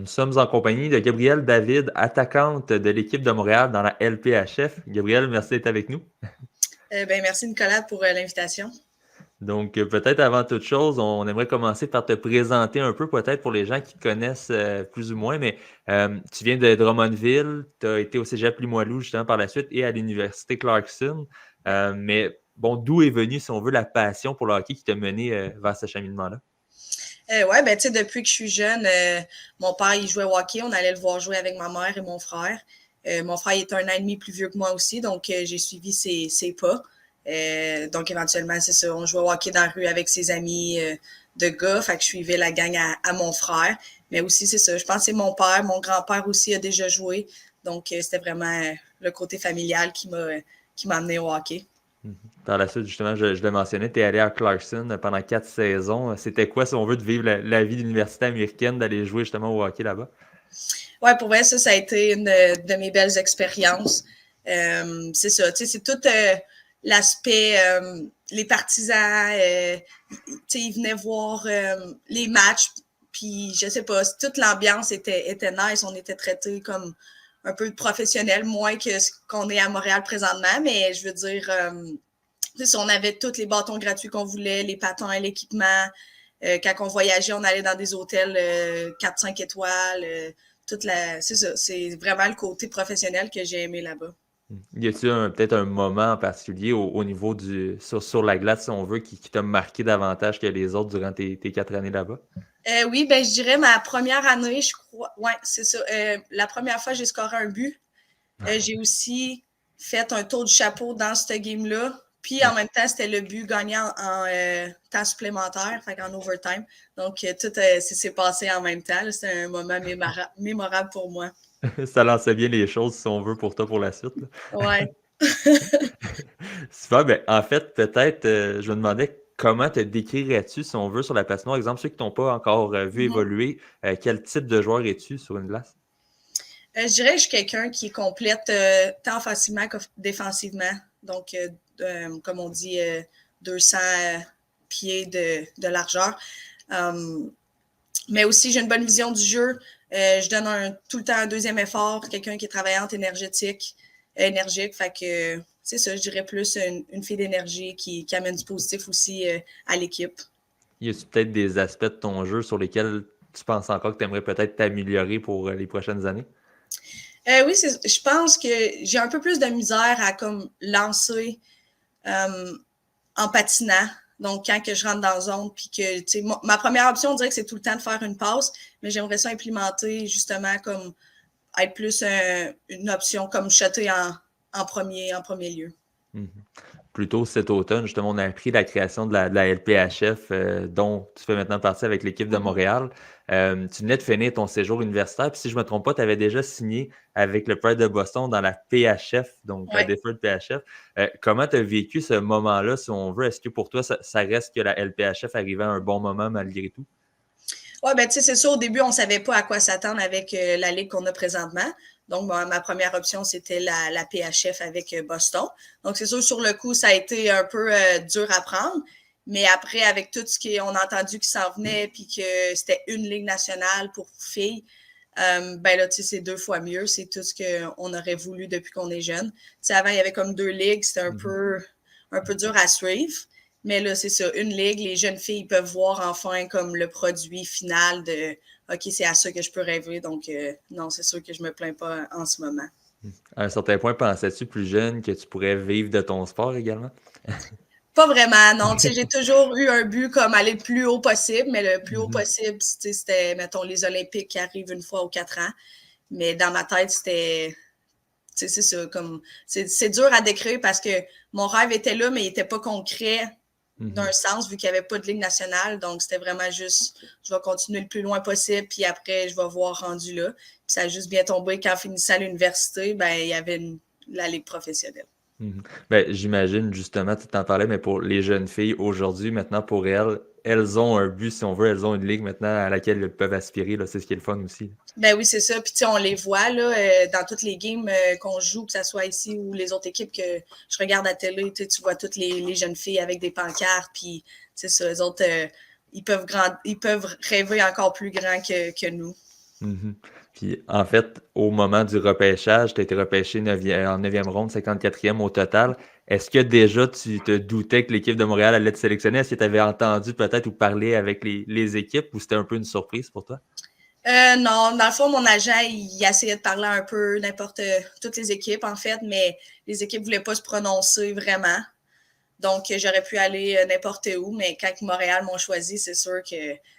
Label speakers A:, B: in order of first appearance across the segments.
A: sommes en compagnie de Gabrielle David, attaquante de l'équipe de Montréal dans la LPHF. Gabrielle, merci d'être avec nous.
B: Merci Nicolas pour l'invitation.
A: Donc, peut-être avant toute chose, on aimerait commencer par te présenter un peu, peut-être pour les gens qui connaissent plus ou moins, mais tu viens de Drummondville, tu as été au Cégep Limoilou justement par la suite et à l'Université Clarkson. Mais bon, d'où est venue, si on veut, la passion pour le hockey qui t'a mené vers ce cheminement-là?
B: Depuis que je suis jeune, mon père, il jouait au hockey. On allait le voir jouer avec ma mère et mon frère. Mon frère il était 1 an et demi plus vieux que moi aussi, donc j'ai suivi ses pas. Donc, éventuellement, c'est ça. On jouait au hockey dans la rue avec ses amis de gars. Fait que je suivais la gang à mon frère. Mais aussi, c'est ça. Je pense que c'est mon père. Mon grand-père aussi a déjà joué. Donc, c'était vraiment le côté familial qui m'a amené au hockey.
A: Par la suite, justement, je le mentionnais, tu es allé à Clarkson pendant 4 saisons. C'était quoi, si on veut, de vivre la vie d'université américaine, d'aller jouer justement au hockey là-bas?
B: Ouais, pour vrai, ça a été une de mes belles expériences. C'est ça, tu sais, c'est tout l'aspect, les partisans, tu sais, ils venaient voir les matchs, puis je sais pas, toute l'ambiance était nice, on était traités comme un peu de professionnels, moins que ce qu'on est à Montréal présentement, mais je veux dire, on avait tous les bâtons gratuits qu'on voulait, les patins, l'équipement. Quand on voyageait, on allait dans des hôtels 4-5 étoiles. C'est ça. C'est vraiment le côté professionnel que j'ai aimé là-bas.
A: Y a-t-il peut-être un moment en particulier au niveau sur la glace, si on veut, qui t'a marqué davantage que les autres durant tes 4 années là-bas?
B: Oui, ben je dirais ma première année, je crois. Ouais, c'est ça. La première fois, j'ai scoré un but. J'ai aussi fait un tour du chapeau dans ce game-là. Puis en même temps, c'était le but gagnant en temps supplémentaire, fait en overtime. Donc tout s'est passé en même temps. C'était un moment mémorable pour moi.
A: Ça lançait bien les choses, si on veut, pour toi pour la suite, là.
B: Ouais.
A: Super, ben, en fait, peut-être, je me demandais comment te décrirais-tu, si on veut, sur la patinoire? Exemple, ceux qui t'ont pas encore vu
B: Mhm.
A: évoluer, quel type de joueur es-tu sur une glace?
B: Je dirais que je suis quelqu'un qui complète tant offensivement que défensivement. Donc, comme on dit, 200 pieds de largeur. Mais aussi, j'ai une bonne vision du jeu. Je donne tout le temps un deuxième effort, quelqu'un qui est travaillante, énergique. Fait que c'est ça, je dirais plus une fille d'énergie qui amène du positif aussi à l'équipe.
A: Y a-tu peut-être des aspects de ton jeu sur lesquels tu penses encore que tu aimerais peut-être t'améliorer pour les prochaines années?
B: Oui, je pense que j'ai un peu plus de misère à comme lancer en patinant. Donc, quand que je rentre dans la zone, puis que, tu sais, ma première option, on dirait que c'est tout le temps de faire une passe, mais j'aimerais ça implémenter justement comme être plus une option comme shotter en premier lieu.
A: Mhm. Plus tôt cet automne, justement, on a appris la création de la LPHF, dont tu fais maintenant partie avec l'équipe de
B: Mm-hmm.
A: Montréal. Tu venais de finir ton séjour universitaire, puis si je ne me trompe pas, tu avais déjà signé avec le Pride de Boston dans la PHF, donc la
B: Ouais.
A: Deferred PHF. Comment tu as vécu ce moment-là, si on veut? Est-ce que pour toi, ça reste que la LPHF arrivait à un bon moment malgré tout?
B: Ouais, ben, tu sais, c'est ça, au début, on ne savait pas à quoi s'attendre avec la ligue qu'on a présentement. Donc, ma première option, c'était la PHF avec Boston. Donc, c'est sûr, sur le coup, ça a été un peu dur à prendre. Mais après, avec tout ce qu'on a entendu qui s'en venait, puis que c'était une ligue nationale pour filles, ben là, tu sais, c'est 2 fois mieux. C'est tout ce qu'on aurait voulu depuis qu'on est jeune. Tu sais, avant, il y avait comme 2 ligues, c'était un peu dur à suivre. Mais là, c'est ça, une ligue, les jeunes filles peuvent voir enfin comme le produit final de OK, c'est à ça que je peux rêver. Donc, non, c'est sûr que je me plains pas en ce moment.
A: À un certain point, pensais-tu plus jeune que tu pourrais vivre de ton sport également?
B: Pas vraiment, non. Tu sais, j'ai toujours eu un but comme aller le plus haut possible, mais le plus haut
A: Mhm.
B: possible, c'était, mettons, les Olympiques qui arrivent 1 fois aux 4 ans. Mais dans ma tête, c'était, tu sais, c'est ça, comme, c'est dur à décrire parce que mon rêve était là, mais il était pas concret
A: Mhm.
B: d'un sens, vu qu'il n'y avait pas de ligue nationale. Donc, c'était vraiment juste, je vais continuer le plus loin possible, puis après, je vais voir rendu là. Puis ça a juste bien tombé qu'en finissant à l'université, ben, il y avait la ligue professionnelle.
A: Mhm. Ben, j'imagine justement, tu t'en parlais, mais pour les jeunes filles aujourd'hui, maintenant pour elles, elles ont un but, si on veut, elles ont une ligue maintenant à laquelle elles peuvent aspirer, là, c'est ce qui est le fun aussi.
B: Ben oui, c'est ça. Puis, tu sais, on les voit là, dans toutes les games qu'on joue, que ce soit ici ou les autres équipes que je regarde à la télé. Tu vois toutes les jeunes filles avec des pancartes. Puis, c'est ça, les autres, ils peuvent rêver encore plus grand que nous.
A: Mhm. Puis en fait, au moment du repêchage, tu as été repêché en 9e ronde, 54e au total. Est-ce que déjà tu te doutais que l'équipe de Montréal allait te sélectionner? Est-ce que tu avais entendu peut-être ou parlé avec les équipes ou c'était un peu une surprise pour toi?
B: Non, dans le fond, mon agent, il essayait de parler un peu n'importe toutes les équipes, en fait, mais les équipes ne voulaient pas se prononcer vraiment. Donc, j'aurais pu aller n'importe où, mais quand Montréal m'ont choisi, c'est sûr que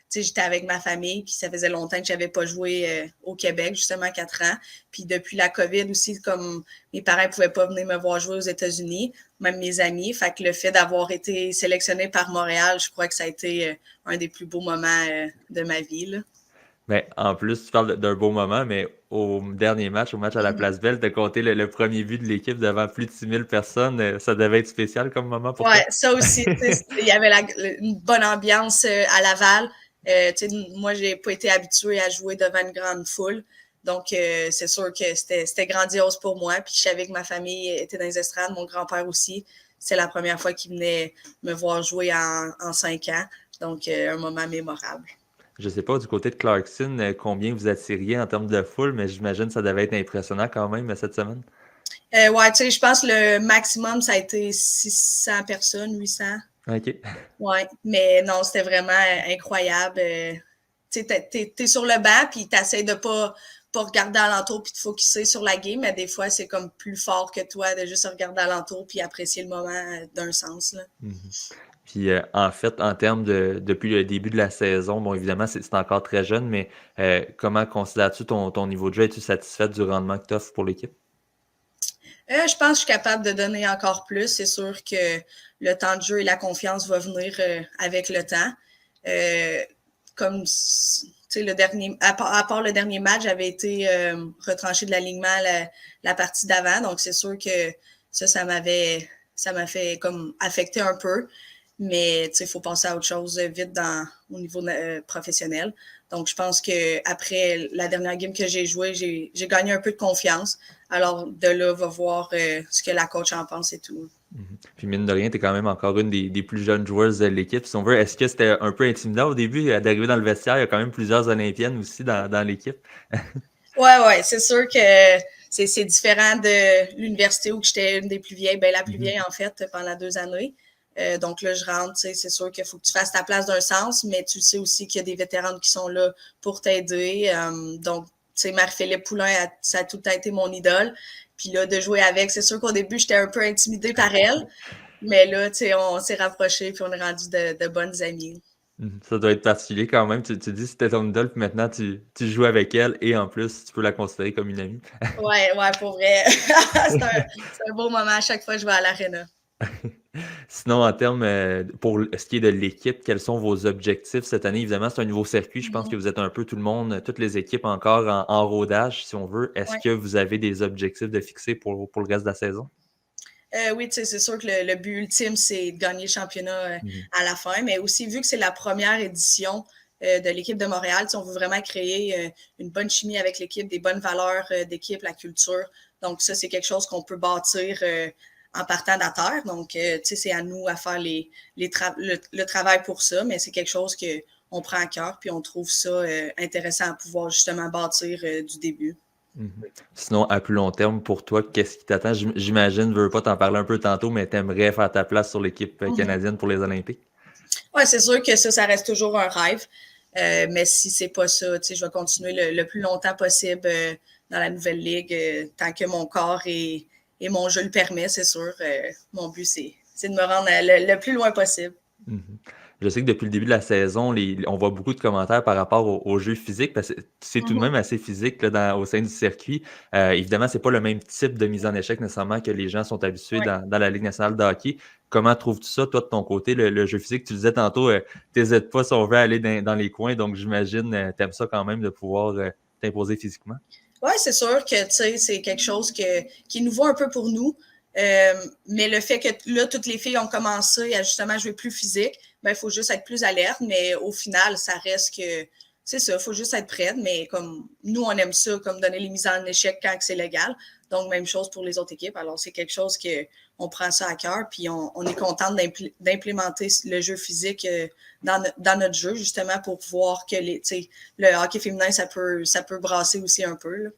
B: j'étais avec ma famille, puis ça faisait longtemps que je n'avais pas joué au Québec, justement 4 ans. Puis depuis la COVID aussi, comme mes parents ne pouvaient pas venir me voir jouer aux États-Unis, même mes amis. Fait que le fait d'avoir été sélectionné par Montréal, je crois que ça a été un des plus beaux moments de ma vie, là.
A: Mais en plus, tu parles d'un beau moment, mais au dernier match, au match à la
B: Mm-hmm.
A: Place Belle, de compter le premier but de l'équipe devant plus de 6000 personnes, ça devait être spécial comme moment pour toi?
B: Ouais, ça aussi, il y avait une bonne ambiance à Laval. Moi, j'ai pas été habituée à jouer devant une grande foule. Donc, c'est sûr que c'était grandiose pour moi. Puis, je savais que ma famille était dans les estrades, mon grand-père aussi. C'est la première fois qu'il venait me voir jouer en 5 ans. Donc, un moment mémorable.
A: Je sais pas, du côté de Clarkson, combien vous attiriez en termes de foule, mais j'imagine que ça devait être impressionnant quand même cette semaine.
B: Ouais, je pense que le maximum, ça a été 600 personnes, 800.
A: OK.
B: Ouais, mais non, c'était vraiment incroyable. Tu sais, t'es sur le banc, puis t'essaies de pas regarder alentour puis de focusser sur la game, mais des fois, c'est comme plus fort que toi de juste regarder alentour puis apprécier le moment d'un sens, là.
A: Mhm. Puis en fait, en termes depuis le début de la saison, bon, évidemment, c'est encore très jeune, mais comment considères-tu ton niveau de jeu? Es-tu satisfaite du rendement que tu offres pour l'équipe?
B: Je pense que je suis capable de donner encore plus. C'est sûr que le temps de jeu et la confiance va venir avec le temps. Euh, comme le dernier, à part le dernier match, j'avais été retranché de l'alignement la partie d'avant. Donc c'est sûr que ça m'a fait comme affecter un peu. Mais il faut passer à autre chose vite au niveau professionnel. Donc, je pense qu'après la dernière game que j'ai jouée, j'ai gagné un peu de confiance. Alors, de là, va voir ce que la coach en pense et tout.
A: Mhm. Puis mine de rien, tu es quand même encore une des plus jeunes joueuses de l'équipe, si on veut. Est-ce que c'était un peu intimidant au début d'arriver dans le vestiaire? Il y a quand même plusieurs Olympiennes aussi dans l'équipe.
B: Ouais, c'est sûr que c'est différent de l'université où j'étais une des plus vieilles, ben la plus
A: Mhm.
B: vieille en fait, pendant 2 années. Donc là, je rentre, c'est sûr qu'il faut que tu fasses ta place d'un sens, mais tu sais aussi qu'il y a des vétérans qui sont là pour t'aider. Donc, tu sais, Marie-Philippe Poulain, ça a tout le temps été mon idole. Puis là, de jouer avec, c'est sûr qu'au début, j'étais un peu intimidée par elle, mais là, tu sais, on s'est rapprochés puis on est rendu de bonnes amies.
A: Mhm. Ça doit être particulier quand même. Tu dis que c'était ton idole, puis maintenant tu joues avec elle et en plus, tu peux la considérer comme une amie.
B: Ouais, pour vrai. C'est un beau moment à chaque fois que je vais à l'aréna.
A: Sinon, en termes, pour ce qui est de l'équipe, quels sont vos objectifs cette année? Évidemment, c'est un nouveau circuit. Je pense que
B: Mhm.
A: vous êtes un peu tout le monde, toutes les équipes encore en rodage, si on veut. Est-ce
B: Ouais.
A: que vous avez des objectifs de fixer pour le reste de la saison?
B: Oui, c'est sûr que le but ultime, c'est de gagner le championnat
A: Mhm.
B: à la fin, mais aussi vu que c'est la première édition de l'équipe de Montréal, on veut vraiment créer une bonne chimie avec l'équipe, des bonnes valeurs d'équipe, la culture. Donc ça, c'est quelque chose qu'on peut bâtir en partant de la terre. Donc, c'est à nous à faire le travail pour ça, mais c'est quelque chose qu'on prend à cœur, puis on trouve ça intéressant à pouvoir justement bâtir du début.
A: Mhm. Sinon, à plus long terme, pour toi, qu'est-ce qui t'attend? J'imagine, je veux pas t'en parler un peu tantôt, mais t'aimerais faire ta place sur l'équipe
B: Mm-hmm.
A: canadienne pour les Olympiques?
B: Ouais, c'est sûr que ça reste toujours un rêve. Mais si c'est pas ça, je vais continuer le plus longtemps possible dans la nouvelle ligue, tant que mon corps et mon jeu le permet, c'est sûr. Mon but, c'est de me rendre le plus loin possible.
A: Mhm. Je sais que depuis le début de la saison, on voit beaucoup de commentaires par rapport au jeu physique, parce que c'est tout de
B: Mhm.
A: même assez physique là, au sein du circuit. Évidemment, c'est pas le même type de mise en échec nécessairement que les gens sont habitués
B: Ouais.
A: dans la Ligue nationale de hockey. Comment trouves-tu ça, toi, de ton côté, le jeu physique? Tu disais tantôt, t'hésites pas si on veut aller dans les coins, donc j'imagine t'aimes ça quand même de pouvoir t'imposer physiquement.
B: Ouais, c'est sûr que c'est quelque chose qui est nouveau un peu pour nous. Mais le fait que là, toutes les filles ont commencé à justement jouer plus physique, ben, il faut juste être plus alerte. Mais au final, ça reste que c'est ça, il faut juste être prête. Mais comme nous, on aime ça, comme donner les mises en échec quand c'est légal. Donc, même chose pour les autres équipes. Alors, c'est quelque chose qu'on prend ça à cœur, puis on est content d'implémenter le jeu physique dans notre jeu, justement, pour voir que le hockey féminin, ça peut brasser aussi un peu, là.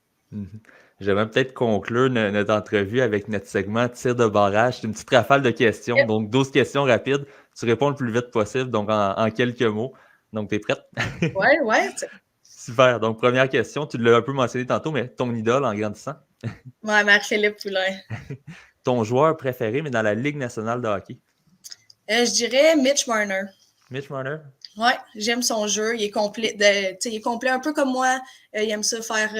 A: J'aimerais peut-être conclure notre entrevue avec notre segment tir de barrage. C'est une petite rafale de questions. Donc, 12 questions rapides. Tu réponds le plus vite possible, donc en quelques mots. Donc, tu es prête?
B: Ouais.
A: Super. Donc, première question. Tu l'as un peu mentionné tantôt, mais ton idole en grandissant?
B: Ouais, Marc-Philippe Poulin.
A: Ton joueur préféré, mais dans la Ligue nationale de hockey?
B: Je dirais Mitch Marner.
A: Mitch Marner?
B: Ouais, j'aime son jeu. Il est complet. Il est complet un peu comme moi. Il aime ça faire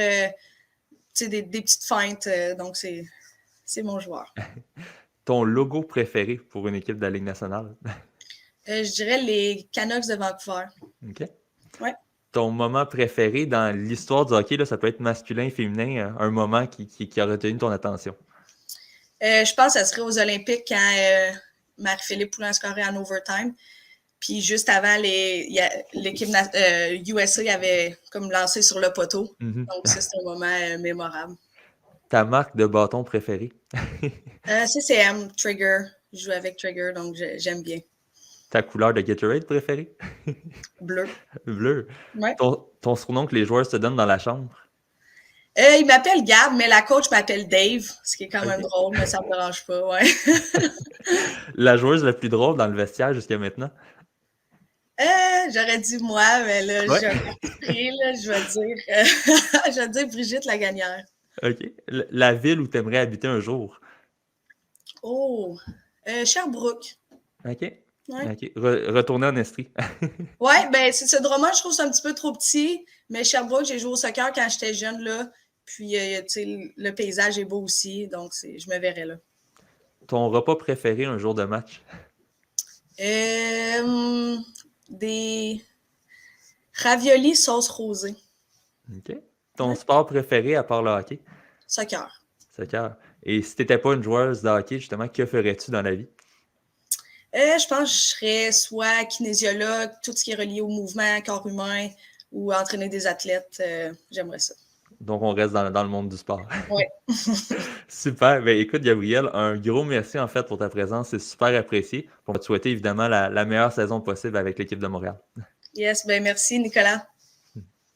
B: des petites feintes. Donc, c'est mon joueur.
A: Ton logo préféré pour une équipe de la Ligue nationale?
B: Je dirais les Canucks de Vancouver.
A: OK.
B: Ouais.
A: Ton moment préféré dans l'histoire du hockey, là, ça peut être masculin, féminin, un moment qui a retenu ton attention?
B: Je pense que ça serait aux Olympiques quand Marc-Philippe Poulin scorait en overtime. Puis juste avant, l'équipe USA avait comme lancé sur le poteau. Donc ça, c'est un moment mémorable.
A: Ta marque de bâton préférée?
B: CCM, Trigger. Je joue avec Trigger, donc j'aime bien.
A: Ta couleur de Gatorade préférée?
B: Bleu.
A: Bleu.
B: Ouais.
A: Ton surnom que les joueurs se donnent dans la chambre?
B: Il m'appelle Gab, mais la coach m'appelle Dave, ce qui est quand même drôle, mais ça ne me dérange pas, ouais.
A: La joueuse la plus drôle dans le vestiaire jusqu'à maintenant?
B: J'aurais dit moi, mais là,
A: Ouais.
B: j'ai un parti pris, là, je vais dire Brigitte Lagagnère.
A: OK. La ville où tu aimerais habiter un jour?
B: Oh, Sherbrooke.
A: OK.
B: Ouais.
A: OK. Retourner en Estrie.
B: Ouais, ben c'est ce Drummond, je trouve que c'est un petit peu trop petit, mais Sherbrooke, j'ai joué au soccer quand j'étais jeune, là. Puis, tu sais, le paysage est beau aussi, donc je me verrais là.
A: Ton repas préféré un jour de match?
B: Des raviolis sauce rosée.
A: OK. Ton sport préféré à part le hockey?
B: Soccer.
A: Soccer. Et si tu n'étais pas une joueuse de hockey, justement, que ferais-tu dans la vie?
B: Je pense que je serais soit kinésiologue, tout ce qui est relié au mouvement, corps humain, ou entraîner des athlètes. J'aimerais ça.
A: Donc, on reste dans le monde du sport.
B: Oui.
A: Super. Ben, écoute, Gabriel, un gros merci en fait pour ta présence. C'est super apprécié. On va te souhaiter évidemment la meilleure saison possible avec l'équipe de Montréal.
B: Yes, ben merci, Nicolas.